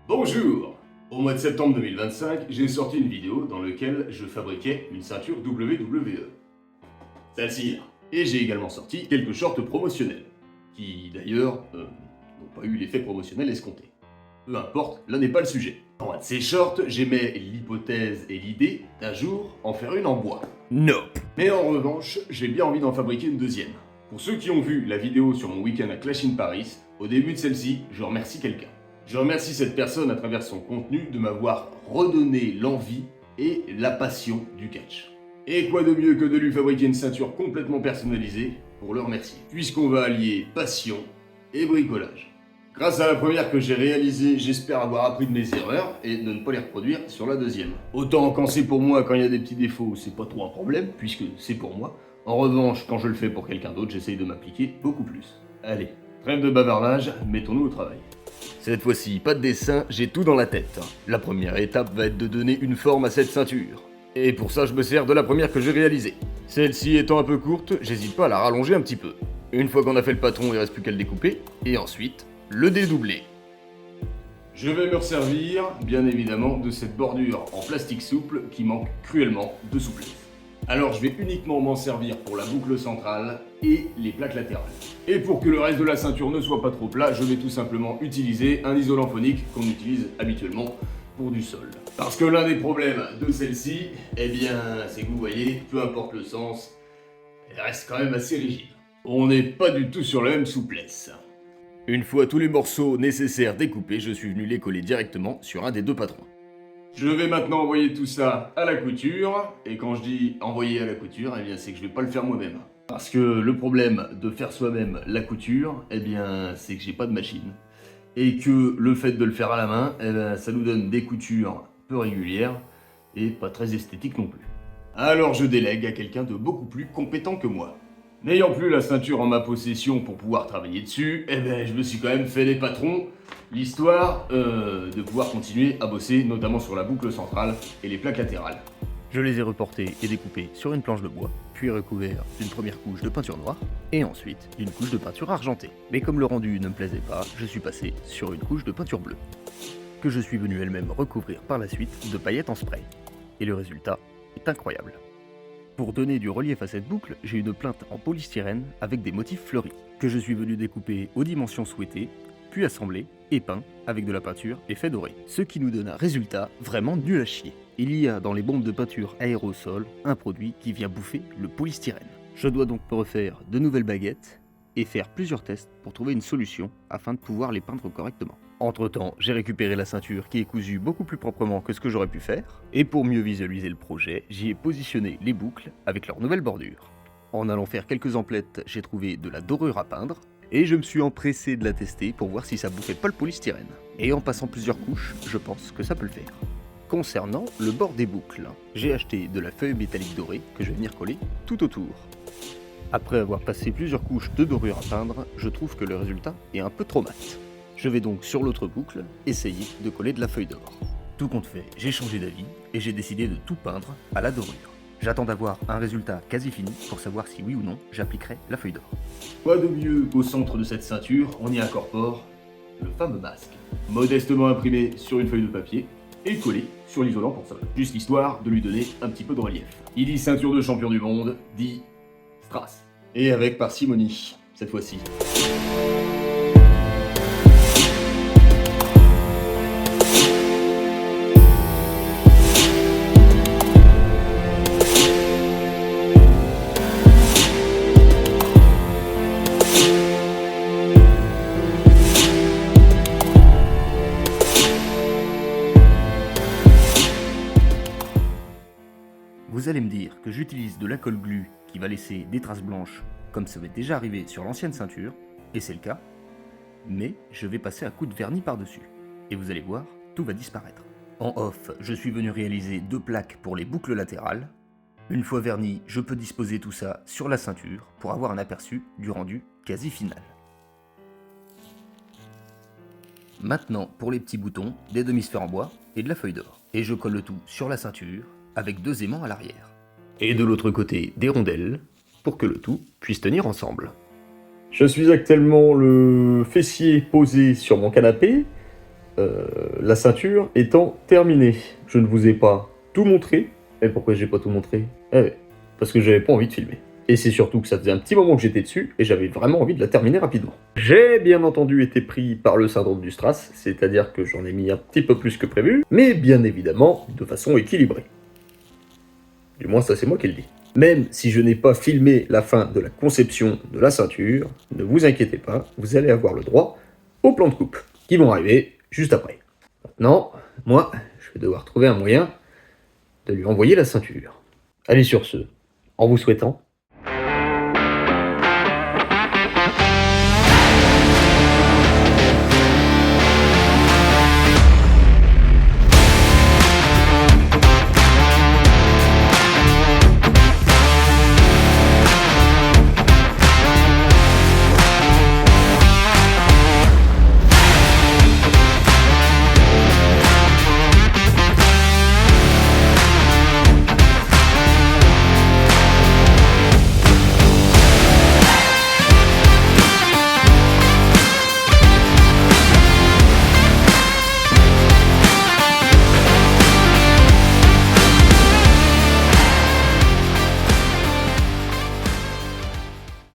Bonjour! Au mois de septembre 2025, j'ai sorti une vidéo dans laquelle je fabriquais une ceinture WWE. Celle-ci là. Et j'ai également sorti quelques shorts promotionnels, qui d'ailleurs n'ont pas eu l'effet promotionnel escompté. Peu importe, là n'est pas le sujet. Dans un de ces shorts, j'émets l'hypothèse et l'idée d'un jour en faire une en bois. Nope! Mais en revanche, j'ai bien envie d'en fabriquer une deuxième. Pour ceux qui ont vu la vidéo sur mon week-end à Clash in Paris, au début de celle-ci, je remercie quelqu'un. Je remercie cette personne à travers son contenu de m'avoir redonné l'envie et la passion du catch. Et quoi de mieux que de lui fabriquer une ceinture complètement personnalisée pour le remercier, puisqu'on va allier passion et bricolage. Grâce à la première que j'ai réalisée, j'espère avoir appris de mes erreurs et de ne pas les reproduire sur la deuxième. Autant quand c'est pour moi, quand il y a des petits défauts, c'est pas trop un problème, puisque c'est pour moi. En revanche, quand je le fais pour quelqu'un d'autre, j'essaye de m'appliquer beaucoup plus. Allez, trêve de bavardage, mettons-nous au travail. Cette fois-ci, pas de dessin, j'ai tout dans la tête. La première étape va être de donner une forme à cette ceinture. Et pour ça, je me sers de la première que j'ai réalisée. Celle-ci étant un peu courte, j'hésite pas à la rallonger un petit peu. Une fois qu'on a fait le patron, il reste plus qu'à le découper, et ensuite, le dédoubler. Je vais me resservir, bien évidemment, de cette bordure en plastique souple qui manque cruellement de souplesse. Alors je vais uniquement m'en servir pour la boucle centrale et les plaques latérales. Et pour que le reste de la ceinture ne soit pas trop plat, je vais tout simplement utiliser un isolant phonique qu'on utilise habituellement pour du sol. Parce que l'un des problèmes de celle-ci, eh bien, c'est que vous voyez, peu importe le sens, elle reste quand même assez rigide. On n'est pas du tout sur la même souplesse. Une fois tous les morceaux nécessaires découpés, je suis venu les coller directement sur un des deux patrons. Je vais maintenant envoyer tout ça à la couture, et quand je dis envoyer à la couture, eh bien c'est que je vais pas le faire moi-même. Parce que le problème de faire soi-même la couture, eh bien c'est que j'ai pas de machine. Et que le fait de le faire à la main, eh bien, ça nous donne des coutures peu régulières, et pas très esthétiques non plus. Alors je délègue à quelqu'un de beaucoup plus compétent que moi. N'ayant plus la ceinture en ma possession pour pouvoir travailler dessus, eh ben je me suis quand même fait des patrons, l'histoire de pouvoir continuer à bosser, notamment sur la boucle centrale et les plaques latérales. Je les ai reportés et découpés sur une planche de bois, puis recouverts d'une première couche de peinture noire, et ensuite d'une couche de peinture argentée. Mais comme le rendu ne me plaisait pas, je suis passé sur une couche de peinture bleue, que je suis venu elle-même recouvrir par la suite de paillettes en spray. Et le résultat est incroyable. Pour donner du relief à cette boucle, j'ai une plinthe en polystyrène avec des motifs fleuris, que je suis venu découper aux dimensions souhaitées, puis assembler et peint avec de la peinture effet doré. Ce qui nous donne un résultat vraiment nul à chier. Il y a dans les bombes de peinture aérosol un produit qui vient bouffer le polystyrène. Je dois donc me refaire de nouvelles baguettes et faire plusieurs tests pour trouver une solution afin de pouvoir les peindre correctement. Entre temps, j'ai récupéré la ceinture qui est cousue beaucoup plus proprement que ce que j'aurais pu faire, et pour mieux visualiser le projet, j'y ai positionné les boucles avec leur nouvelle bordure. En allant faire quelques emplettes, j'ai trouvé de la dorure à peindre, et je me suis empressé de la tester pour voir si ça bouffait pas le polystyrène. Et en passant plusieurs couches, je pense que ça peut le faire. Concernant le bord des boucles, j'ai acheté de la feuille métallique dorée que je vais venir coller tout autour. Après avoir passé plusieurs couches de dorure à peindre, je trouve que le résultat est un peu trop mat. Je vais donc sur l'autre boucle essayer de coller de la feuille d'or. Tout compte fait, j'ai changé d'avis et j'ai décidé de tout peindre à la dorure. J'attends d'avoir un résultat quasi fini pour savoir si oui ou non j'appliquerai la feuille d'or. Quoi de mieux qu'au centre de cette ceinture, on y incorpore le fameux masque, modestement imprimé sur une feuille de papier et collé sur l'isolant pour sol, juste histoire de lui donner un petit peu de relief. Il dit ceinture de champion du monde, dit strass. Et avec parcimonie, cette fois-ci. Vous allez me dire que j'utilise de la colle glue qui va laisser des traces blanches comme ça m'est déjà arrivé sur l'ancienne ceinture, et c'est le cas, mais je vais passer un coup de vernis par-dessus. Et vous allez voir, tout va disparaître. En off, je suis venu réaliser 2 plaques pour les boucles latérales. Une fois verni, je peux disposer tout ça sur la ceinture pour avoir un aperçu du rendu quasi final. Maintenant, pour les petits boutons, des demi-sphères en bois et de la feuille d'or. Et je colle le tout sur la ceinture avec 2 aimants à l'arrière. Et de l'autre côté, des rondelles pour que le tout puisse tenir ensemble. Je suis actuellement le fessier posé sur mon canapé, la ceinture étant terminée. Je ne vous ai pas tout montré. Et pourquoi j'ai pas tout montré? Parce que j'avais pas envie de filmer. Et c'est surtout que ça faisait un petit moment que j'étais dessus, et j'avais vraiment envie de la terminer rapidement. J'ai bien entendu été pris par le syndrome du Strass, c'est-à-dire que j'en ai mis un petit peu plus que prévu, mais bien évidemment de façon équilibrée. Du moins ça c'est moi qui le dis. Même si je n'ai pas filmé la fin de la conception de la ceinture, ne vous inquiétez pas, vous allez avoir le droit aux plans de coupe, qui vont arriver juste après. Maintenant, moi, je vais devoir trouver un moyen de lui envoyer la ceinture. Allez sur ce, en vous souhaitant